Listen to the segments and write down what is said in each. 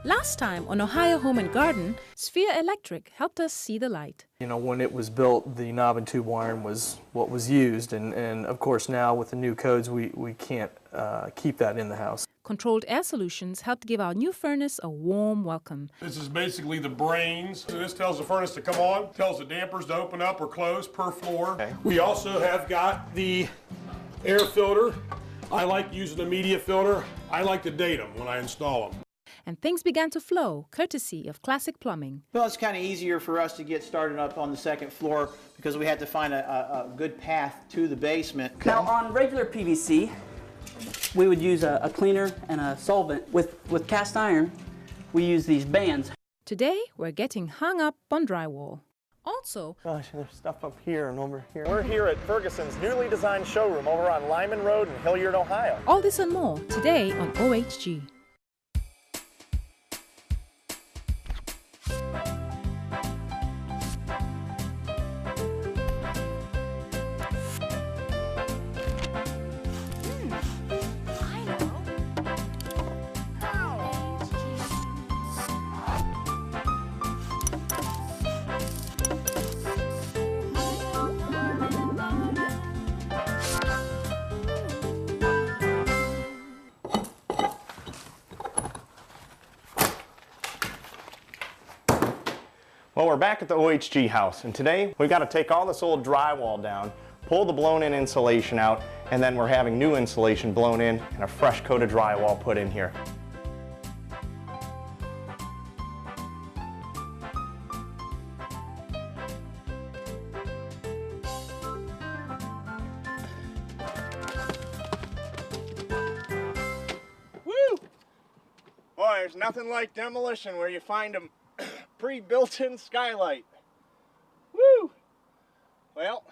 Last time on Ohio Home and Garden, Sphere Electric helped us see the light. You know, when it was built, the knob and tube wiring was what was used, and of course now with the new codes we can't keep that in the house. Controlled air solutions helped give our new furnace a warm welcome. This is basically the brains. So this tells the furnace to come on, tells the dampers to open up or close per floor. Okay. We also have got the air filter. I like using the media filter. I like to date them when I install them. And things began to flow, courtesy of Classic Plumbing. Well, it's kind of easier for us to get started up on the second floor because we had to find a good path to the basement. Now, on regular PVC, we would use a cleaner and a solvent. With cast iron, we use these bands. Today, we're getting hung up on drywall. Also, Gosh, there's stuff up here and over here. We're here at Ferguson's newly designed showroom over on Lyman Road in Hilliard, Ohio. all this and more today on OHG. Well, we're back at the OHG house, and today we've got to take all this old drywall down, pull the blown-in insulation out, and then we're having new insulation blown in and a fresh coat of drywall put in here. Woo! Boy, there's nothing like demolition where you find them pre-built-in skylight. Woo! Well,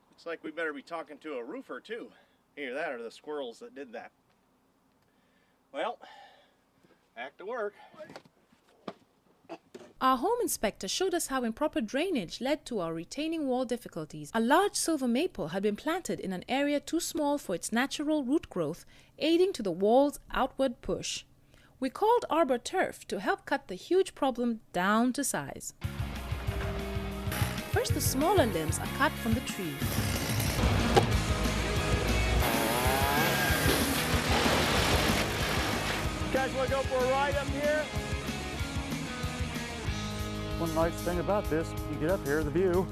looks like we better be talking to a roofer too. Either that or the squirrels that did that. Well, back to work. Our home inspector showed us how improper drainage led to our retaining wall difficulties. A large silver maple had been planted in an area too small for its natural root growth, aiding to the wall's outward push. We called Arbor Turf to help cut the huge problem down to size. First, the smaller limbs are cut from the tree. You guys want to go for a ride up here? One nice thing about this, you get up here, the view.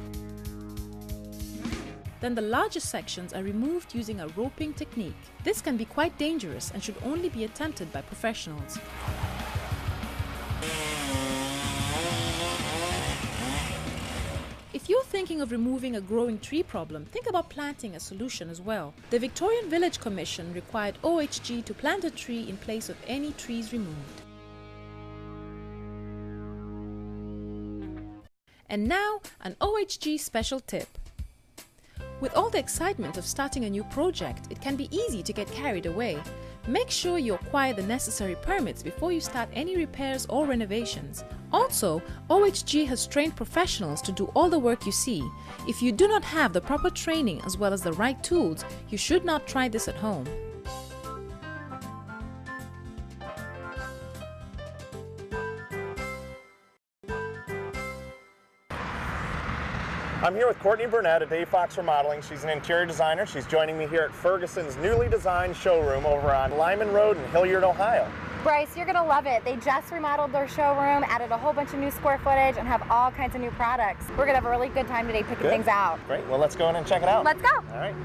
Then the larger sections are removed using a roping technique. This can be quite dangerous and should only be attempted by professionals. If you're thinking of removing a growing tree problem, think about planting a solution as well. The Victorian Village Commission required OHG to plant a tree in place of any trees removed. And now, an OHG special tip. With all the excitement of starting a new project, it can be easy to get carried away. Make sure you acquire the necessary permits before you start any repairs or renovations. Also, OHG has trained professionals to do all the work you see. If you do not have the proper training as well as the right tools, you should not try this at home. I'm here with Courtney Burnett at Dave Fox Remodeling. She's an interior designer. She's joining me here at Ferguson's newly designed showroom over on Lyman Road in Hilliard, Ohio. Bryce, you're going to love it. They just remodeled their showroom, added a whole bunch of new square footage, and have all kinds of new products. We're going to have a really good time today picking things out. Great. Well, let's go in and check it out. Let's go. All right.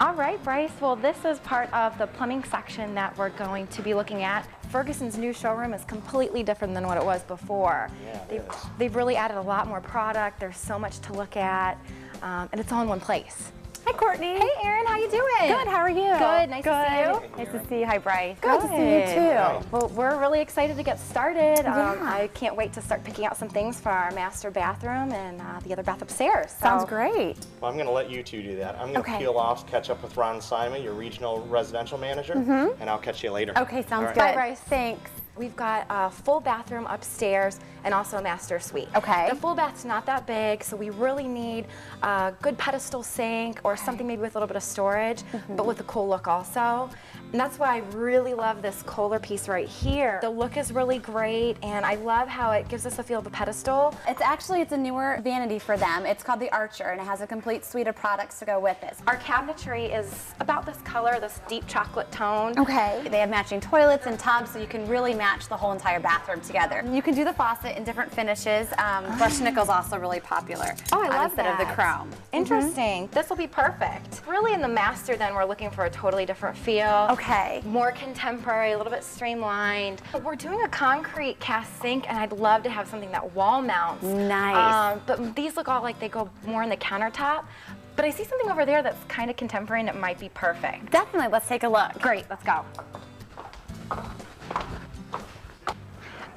All right, Bryce. Well, this is part of the plumbing section that we're going to be looking at. Ferguson's new showroom is completely different than what it was before. Yeah, they've really added a lot more product. There's so much to look at, and it's all in one place. Hi, Courtney. Hey, Erin. How you doing? Good. How are you? Good. Nice to see you. Nice to see you. Hi, Bryce. Good to see you too. Hi. Well, we're really excited to get started. Yeah. I can't wait to start picking out some things for our master bathroom and the other bath upstairs. Sounds great. Well, I'm going to let you two do that. I'm going to Okay. peel off, catch up with Ron Simon, your regional residential manager, and I'll catch you later. Okay, sounds right. good. Bye, Bryce. Thanks. We've got a full bathroom upstairs and also a master suite. Okay. The full bath's not that big, so we really need a good pedestal sink or something maybe with a little bit of storage, but with a cool look also. And that's why I really love this Kohler piece right here. The look is really great, and I love how it gives us a feel of a pedestal. It's a newer vanity for them. It's called the Archer, and it has a complete suite of products to go with it. Our cabinetry is about this color, this deep chocolate tone. Okay. They have matching toilets and tubs, so you can really match the whole entire bathroom together. You can do the faucet in different finishes. Brushed nickel is also really popular. Oh, I love instead that. of the chrome. Interesting. This will be perfect. Really, in the master, then, we're looking for a totally different feel. Okay. More contemporary, a little bit streamlined. We're doing a concrete cast sink, and I'd love to have something that wall mounts. Nice. But these look all like they go more in the countertop. But I see something over there that's kind of contemporary, and it might be perfect. Definitely. Let's take a look. Great, let's go.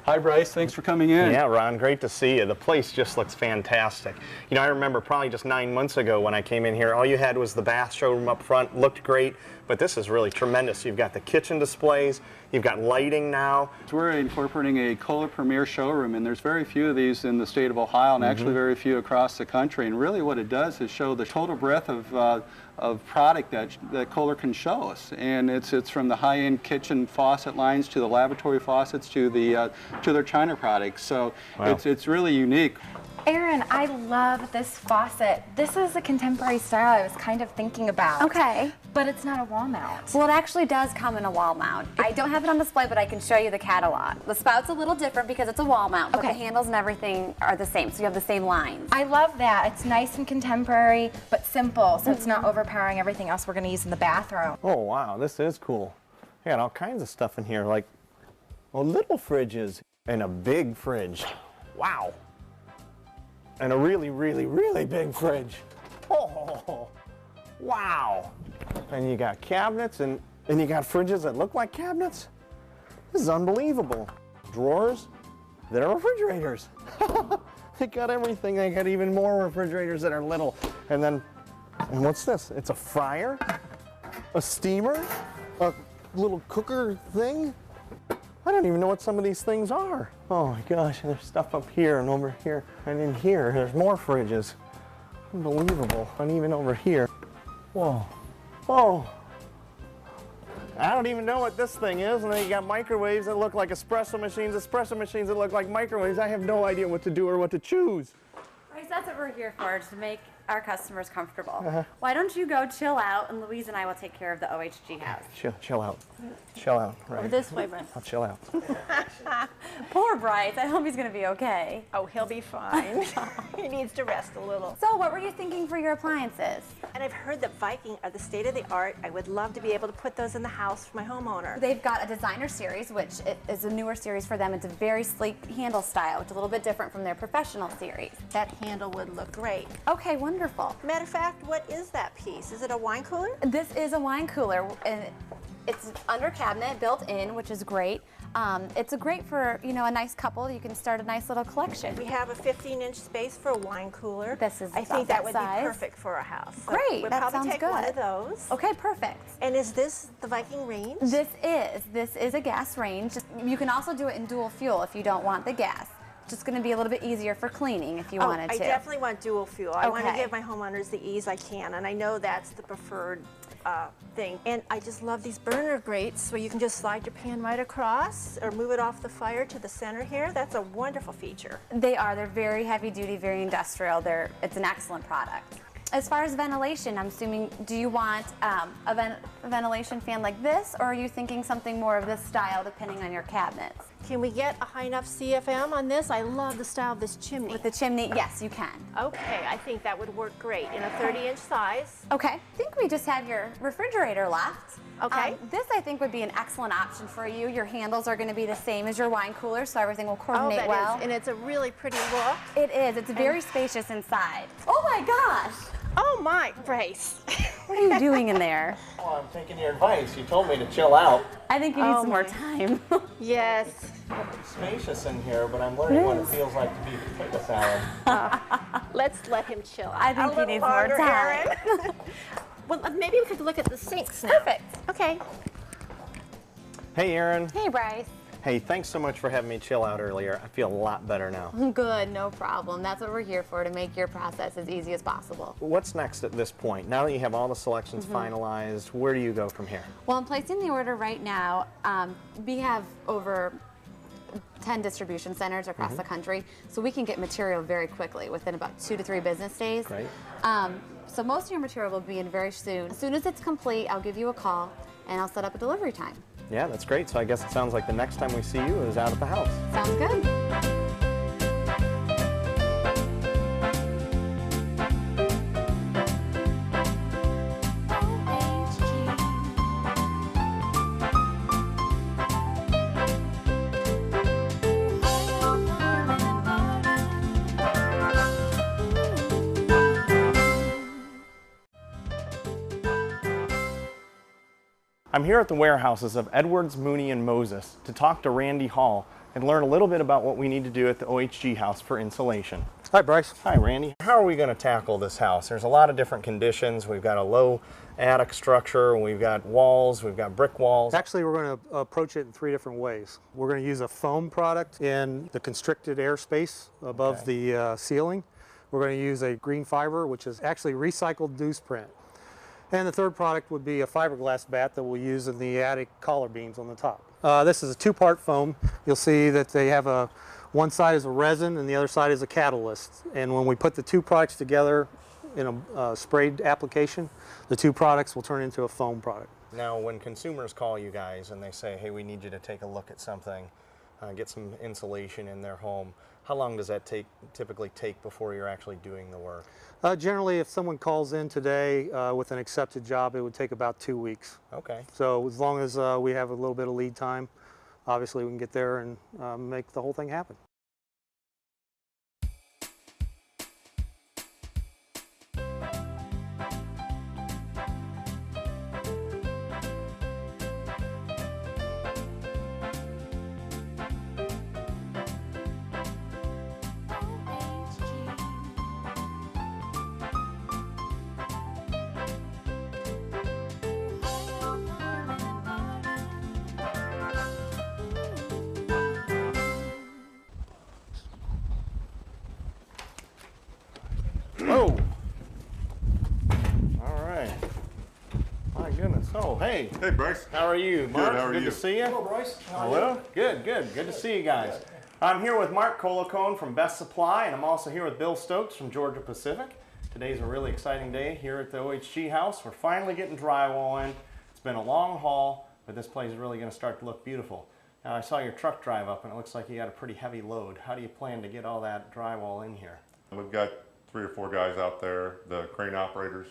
Hi Bryce, thanks for coming in. Yeah, Ron, great to see you. The place just looks fantastic. You know, I remember probably just 9 months ago when I came in here, all you had was the bath showroom up front, looked great, but this is really tremendous. You've got the kitchen displays, you've got lighting now. We're incorporating a Kohler Premier showroom, and there's very few of these in the state of Ohio, and actually very few across the country. And really what it does is show the total breadth of product that Kohler can show us. And it's from the high-end kitchen faucet lines to the lavatory faucets to their china products. So it's really unique. Erin, I love this faucet. This is a contemporary style I was kind of thinking about. Okay. But it's not a wall mount. Well, it actually does come in a wall mount. I don't have it on display, but I can show you the catalog. The spout's a little different because it's a wall mount, but the handles and everything are the same, so you have the same lines. I love that. It's nice and contemporary, but simple, so it's not overpowering everything else we're going to use in the bathroom. Oh, wow, this is cool. You got all kinds of stuff in here, like little fridges and a big fridge. Wow. And a really, really, really big fridge. Oh, wow. And you got cabinets and you got fridges that look like cabinets. This is unbelievable. Drawers, they're refrigerators. They got everything. They got even more refrigerators that are little. And what's this? It's a fryer, a steamer, a little cooker thing. I don't even know what some of these things are. Oh my gosh, there's stuff up here and over here. And in here, there's more fridges. Unbelievable. And even over here. Whoa. Whoa. I don't even know what this thing is. And then you got microwaves that look like espresso machines that look like microwaves. I have no idea what to do or what to choose. Right, that's what we're here for, to make our customers comfortable. Why don't you go chill out, and Louise and I will take care of the OHG house. Chill out. Chill out, right. Over this way, Bryce. I'll chill out. Poor Bryce. I hope he's going to be okay. Oh, he'll be fine. He needs to rest a little. So what were you thinking for your appliances? And I've heard that Viking are the state of the art. I would love to be able to put those in the house for my homeowner. They've got a designer series, which is a newer series for them. It's a very sleek handle style, which is a little bit different from their professional series. That handle would look great. Okay, wonderful. Matter of fact, what is that piece? Is it a wine cooler? This is a wine cooler, and it's under cabinet, built in, which is great. It's great for, you know, a nice couple. You can start a nice little collection. We have a 15-inch space for a wine cooler. This is I think that would size. be perfect for a house. So Great, we'll that probably sounds take good. one of those. Okay, perfect. And is this the Viking range? This is a gas range. You can also do it in dual fuel if you don't want the gas. Just going to be a little bit easier for cleaning if you wanted to. I definitely want dual fuel. I want to give my homeowners the ease I can, and I know that's the preferred thing. And I just love these burner grates where you can just slide your pan right across or move it off the fire to the center here. That's a wonderful feature. They are. They're very heavy duty, very industrial. It's an excellent product. As far as ventilation, I'm assuming, do you want a ventilation fan like this, or are you thinking something more of this style depending on your cabinets? Can we get a high enough CFM on this? I love the style of this chimney. With the chimney, yes, you can. Okay, I think that would work great in a 30-inch size. Okay, I think we just have your refrigerator left. Okay. This, I think, would be an excellent option for you. Your handles are going to be the same as your wine cooler, so everything will coordinate well. And it's a really pretty look. It is. It's very spacious inside. Oh my gosh! Oh my, Bryce. What are you doing in there? Oh, I'm taking your advice. You told me to chill out. I think you need some more time. Yes. It's spacious in here, but I'm learning what it feels like to be a potato salad. Let's let him chill out. I think he needs more time. Well, maybe we could look at the sinks now. Perfect. Okay. Hey, Erin. Hey, Bryce. Hey, thanks so much for having me chill out earlier. I feel a lot better now. Good, no problem. That's what we're here for, to make your process as easy as possible. What's next at this point? Now that you have all the selections finalized, where do you go from here? Well, I'm placing the order right now. We have over 10 distribution centers across the country, so we can get material very quickly, within about 2 to 3 business days. Great. So most of your material will be in very soon. As soon as it's complete, I'll give you a call and I'll set up a delivery time. Yeah, that's great. So I guess it sounds like the next time we see you is out at the house. Sounds good. I'm here at the warehouses of Edwards, Mooney, and Moses to talk to Randy Hall and learn a little bit about what we need to do at the OHG house for insulation. Hi, Bryce. Hi, Randy. How are we going to tackle this house? There's a lot of different conditions. We've got a low attic structure, we've got walls, we've got brick walls. Actually, we're going to approach it in 3 different ways. We're going to use a foam product in the constricted airspace above the ceiling. We're going to use a green fiber, which is actually recycled newsprint. And the third product would be a fiberglass bat that we'll use in the attic collar beams on the top. This is a 2-part foam. You'll see that they have one side is a resin and the other side is a catalyst. And when we put the 2 products together in a sprayed application, the 2 products will turn into a foam product. Now, when consumers call you guys and they say, hey, we need you to take a look at something, get some insulation in their home, how long does that typically take before you're actually doing the work? Generally, if someone calls in today with an accepted job, it would take about 2 weeks. Okay. So as long as we have a little bit of lead time, obviously we can get there and make the whole thing happen. Whoa! All right. My goodness. Oh, hey. Hey, Bryce. How are you, Mark? Good, how are Good you? to see you. Hello, Bryce. How are Hello. Good, good. Good to see you guys. I'm here with Mark Colacone from Best Supply, and I'm also here with Bill Stokes from Georgia Pacific. Today's a really exciting day here at the OHG house. We're finally getting drywall in. It's been a long haul, but this place is really going to start to look beautiful. Now, I saw your truck drive up, and it looks like you got a pretty heavy load. How do you plan to get all that drywall in here? We've got 3 or 4 guys out there, the crane operators.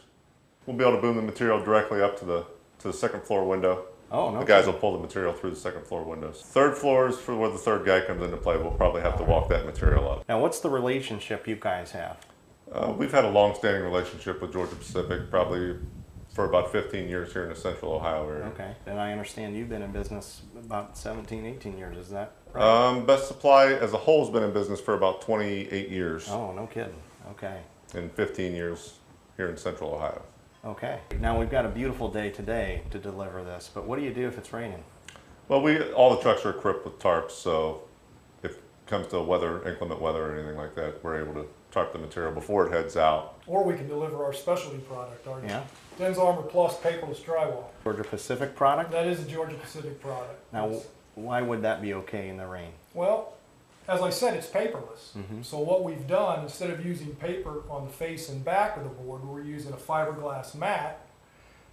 We'll be able to boom the material directly up to the 2nd floor window. Oh, no. The guys will pull the material through the 2nd floor windows. 3rd floor is for where the 3rd guy comes into play. We'll probably have to walk that material up. Now, what's the relationship you guys have? We've had a long-standing relationship with Georgia Pacific, probably for about 15 years here in the central Ohio area. Okay. Then I understand you've been in business about 17, 18 years. Is that right? Best Supply as a whole has been in business for about 28 years. Oh, no kidding. Okay. And 15 years here in central Ohio. Okay. Now we've got a beautiful day today to deliver this, but what do you do if it's raining? Well, all the trucks are equipped with tarps, so if it comes to inclement weather or anything like that, we're able to tarp the material before it heads out. Or we can deliver our specialty product, our Den's Armor Plus paperless drywall. Georgia Pacific product? That is a Georgia Pacific product. Now, why would that be okay in the rain? Well, as I said, it's paperless. So what we've done, instead of using paper on the face and back of the board, we're using a fiberglass mat.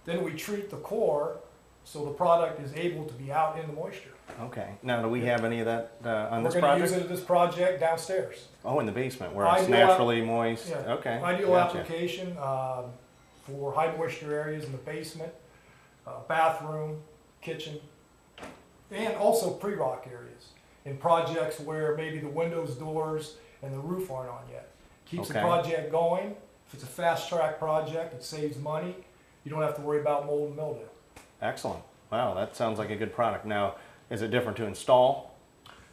Then we treat the core so the product is able to be out in the moisture. Okay. Now, do we have any of that on this project? We're going to use it at this project downstairs. Oh, in the basement where it's naturally moist? Yeah. Okay. Ideal application for high moisture areas in the basement, bathroom, kitchen, and also pre-rock areas in projects where maybe the windows, doors, and the roof aren't on yet. Keeps the project going. If it's a fast track project, it saves money. You don't have to worry about mold and mildew. Excellent. Wow, that sounds like a good product. Now, is it different to install?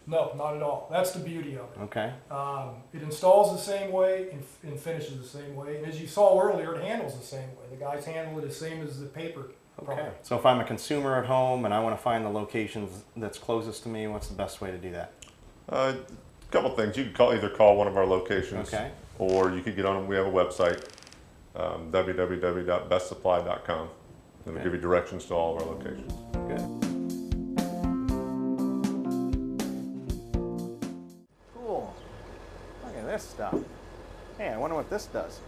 No, not at all. That's the beauty of it. Okay. It installs the same way and finishes the same way. And as you saw earlier, it handles the same way. The guys handle it the same as the paper Okay. So if I'm a consumer at home and I want to find the locations that's closest to me, what's the best way to do that? A couple things. You can either call one of our locations, okay, or you could get on. We have a website, www.bestsupply.com. It'll give you directions to all of our locations. Good. Cool. Look at this stuff. Hey, I wonder what this does.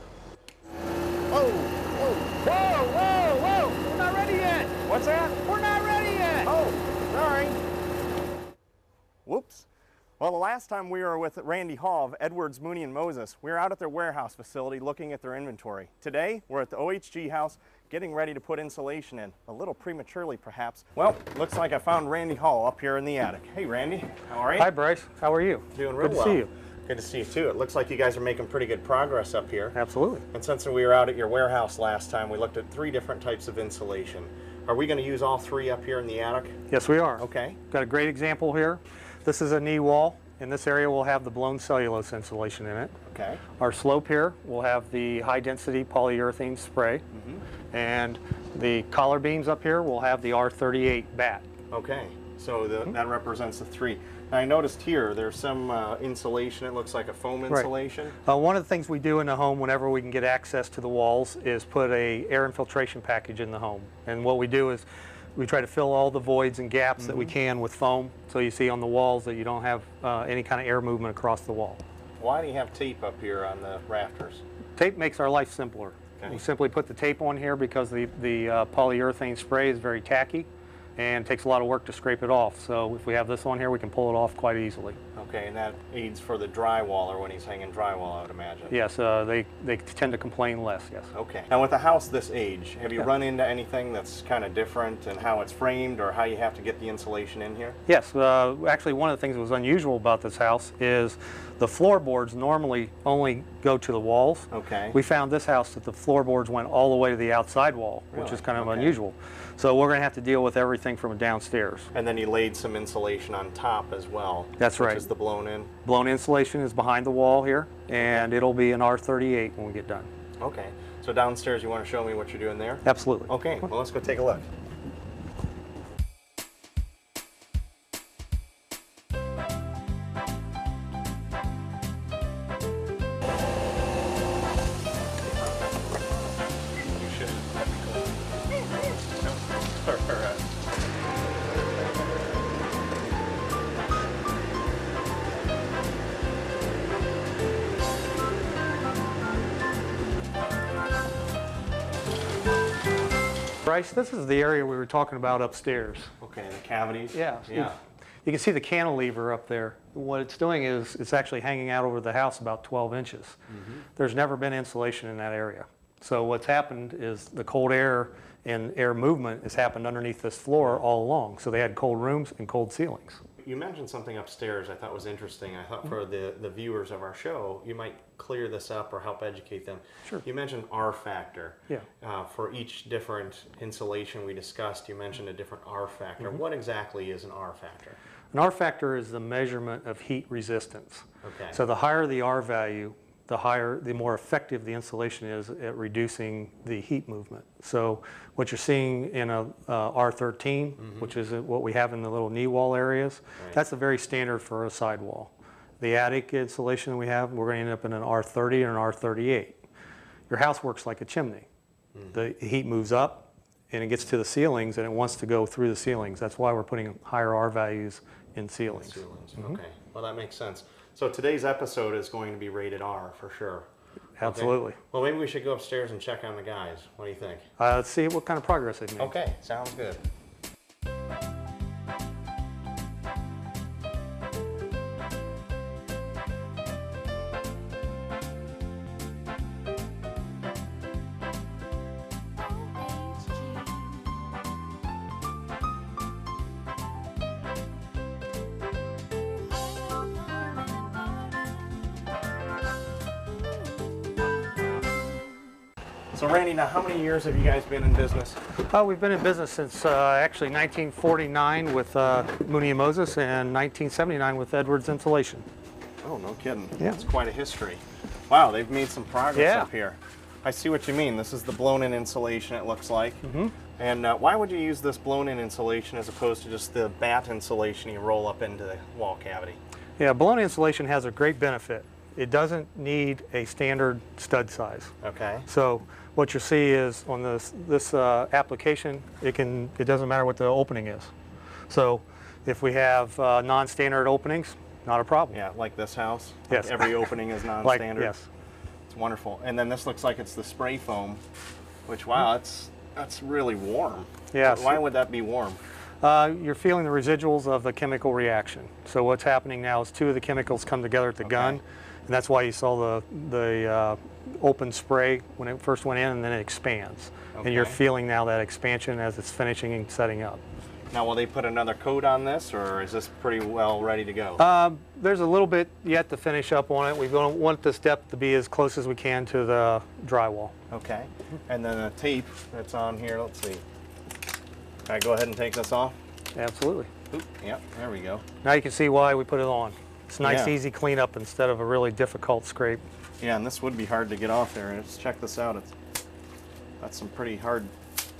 Whoa! Whoa! Whoa! Whoa! Whoa! We're not ready yet! What's that? We're not ready yet! Oh, sorry. Whoops. Well, the last time we were with Randy Hall of Edwards, Mooney & Moses, we were out at their warehouse facility looking at their inventory. Today, we're at the OHG house getting ready to put insulation in. A little prematurely, perhaps. Well, looks like I found Randy Hall up here in the attic. Hey, Randy. How are you? Hi, Bryce. How are you? Doing real well. Good to see you. Good to see you, too. It looks like you guys are making pretty good progress up here. Absolutely. And since we were out at your warehouse last time, we looked at 3 different types of insulation. Are we going to use all 3 up here in the attic? Yes, we are. Okay. Got a great example here. This is a knee wall. In this area, we'll have the blown cellulose insulation in it. Okay. Our slope here will have the high-density polyurethane spray. And the collar beams up here will have the R38 bat. Okay. So that represents the 3. Now, I noticed here there's some insulation. It looks like a foam insulation. Right. One of the things we do in the home whenever we can get access to the walls is put a air infiltration package in the home. And what we do is we try to fill all the voids and gaps that we can with foam. So you see on the walls that you don't have any kind of air movement across the wall. Why do you have tape up here on the rafters? Tape makes our life simpler. Okay. We simply put the tape on here because the polyurethane spray is very tacky and takes a lot of work to scrape it off. So if we have this on here, we can pull it off quite easily. Okay, and that aids for the drywaller when he's hanging drywall, I would imagine. Yes, they tend to complain less, yes. Okay. Now with a house this age, have you run into anything that's kind of different in how it's framed or how you have to get the insulation in here? Yes, actually one of the things that was unusual about this house is the floorboards normally only go to the walls. Okay. We found this house that the floorboards went all the way to the outside wall, which is kind of unusual. So we're going to have to deal with everything from downstairs. And then you laid some insulation on top as well. That's right. Which is the blown in. Blown insulation is behind the wall here, and it'll be an R38 when we get done. Okay. So downstairs, you want to show me what you're doing there? Absolutely. Okay. Well, let's go take a look. Bryce, this is the area we were talking about upstairs. Okay, the cavities? Yeah. Yeah. You can see the cantilever up there. What it's doing is it's actually hanging out over the house about 12 inches. There's never been insulation in that area. So what's happened is the cold air and air movement has happened underneath this floor all along. So they had cold rooms and cold ceilings. You mentioned something upstairs I thought was interesting. I thought for the viewers of our show, you might clear this up or help educate them. Sure. You mentioned R factor. Yeah. For each different insulation we discussed, you mentioned a different R factor. What exactly is an R factor? An R factor is the measurement of heat resistance. Okay. So the higher the R value, the more effective the insulation is at reducing the heat movement. So what you're seeing in a R13, which is what we have in the little knee wall areas, that's a very standard for a sidewall. The attic insulation that we have, we're going to end up in an R30 or an R38. Your house works like a chimney. The heat moves up and it gets to the ceilings and it wants to go through the ceilings. That's why we're putting higher R values in ceilings. Okay, well that makes sense. So today's episode is going to be rated R for sure. Absolutely. Okay. Well, maybe we should go upstairs and check on the guys. What do you think? Let's see what kind of progress they've made. Okay, sounds good. So Randy, now how many years have you guys been in business? We've been in business since actually 1949 with Mooney & Moses and 1979 with Edwards Insulation. Oh, no kidding. Yeah. That's quite a history. Wow, they've made some progress Yeah. up here. I see what you mean. This is the blown-in insulation, it looks like. And why would you use this blown-in insulation as opposed to just the batt insulation you roll up into the wall cavity? Yeah, blown insulation has a great benefit. It doesn't need a standard stud size. Okay. So what you see is on this application, it doesn't matter what the opening is. So if we have non-standard openings, not a problem. Yeah, like this house. Yes. Like every opening is non-standard. Yes. It's wonderful. And then this looks like it's the spray foam, which wow, that's really warm. Yes. Why would that be warm? You're feeling the residuals of the chemical reaction. So what's happening now is two of the chemicals come together at the gun, and that's why you saw the open spray when it first went in, and then it expands. And you're feeling now that expansion as it's finishing and setting up. Now, will they put another coat on this, or is this pretty well ready to go? There's a little bit yet to finish up on it. We want this depth to be as close as we can to the drywall. Okay. And then the tape that's on here, let's see. Can I go ahead and take this off? Absolutely. Oop, yep, there we go. Now you can see why we put it on. It's nice, Yeah. easy cleanup instead of a really difficult scrape. Yeah, and this would be hard to get off there. Let's check this out. That's some pretty hard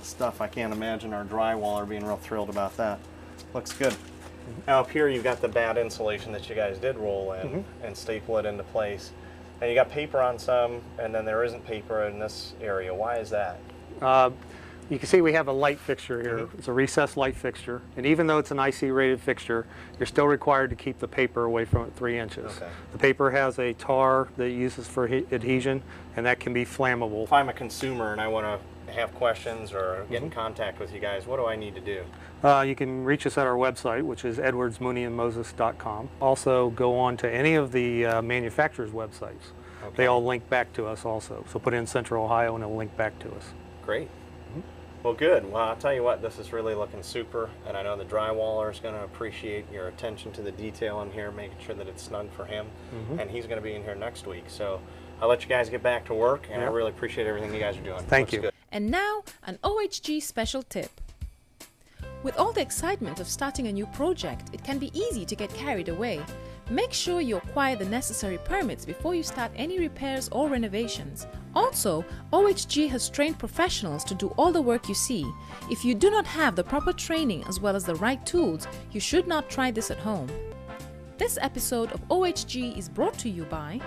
stuff. I can't imagine our drywaller being real thrilled about that. Looks good. Now up here you've got the batt insulation that you guys did roll in and staple it into place. And you got paper on some, and then there isn't paper in this area. Why is that? You can see we have a light fixture here. It's a recessed light fixture, and even though it's an IC rated fixture, you're still required to keep the paper away from it 3 inches. Okay. The paper has a tar that it uses for adhesion, and that can be flammable. If I'm a consumer and I want to have questions or get in contact with you guys, what do I need to do? You can reach us at our website, which is edwardsmooneyandmoses.com. Also go on to any of the manufacturers' websites. Okay. They all link back to us also. So put in Central Ohio and it'll link back to us. Great. Well, good. Well, I'll tell you what, this is really looking super, and I know the drywaller is going to appreciate your attention to the detail in here, making sure that it's snug for him, and he's going to be in here next week. So I'll let you guys get back to work, and I really appreciate everything you guys are doing. Thank Looks you. good. And now, an OHG special tip. With all the excitement of starting a new project, it can be easy to get carried away. Make sure you acquire the necessary permits before you start any repairs or renovations. Also, OHG has trained professionals to do all the work you see. If you do not have the proper training as well as the right tools, you should not try this at home. This episode of OHG is brought to you by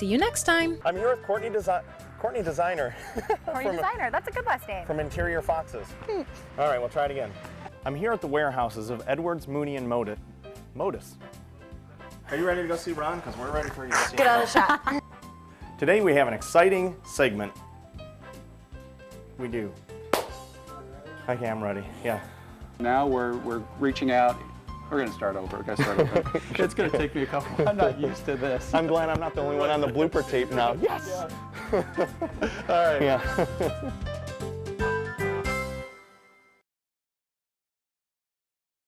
See you next time. I'm here with Courtney Designer. Courtney Designer, that's a good last name. From Interior Foxes. All right, we'll try it again. I'm here at the warehouses of Edwards, Mooney, and Modis. Are you ready to go see Ron? Because we're ready for you to see Get on a shot. Today we have an exciting segment. We do. Okay, I'm ready. Yeah. Now we're reaching out. We're going to start over. We're going to start over. It's going to take me a couple. I'm not used to this. I'm glad I'm not the only one on the blooper tape now. Yes! All right. Yeah.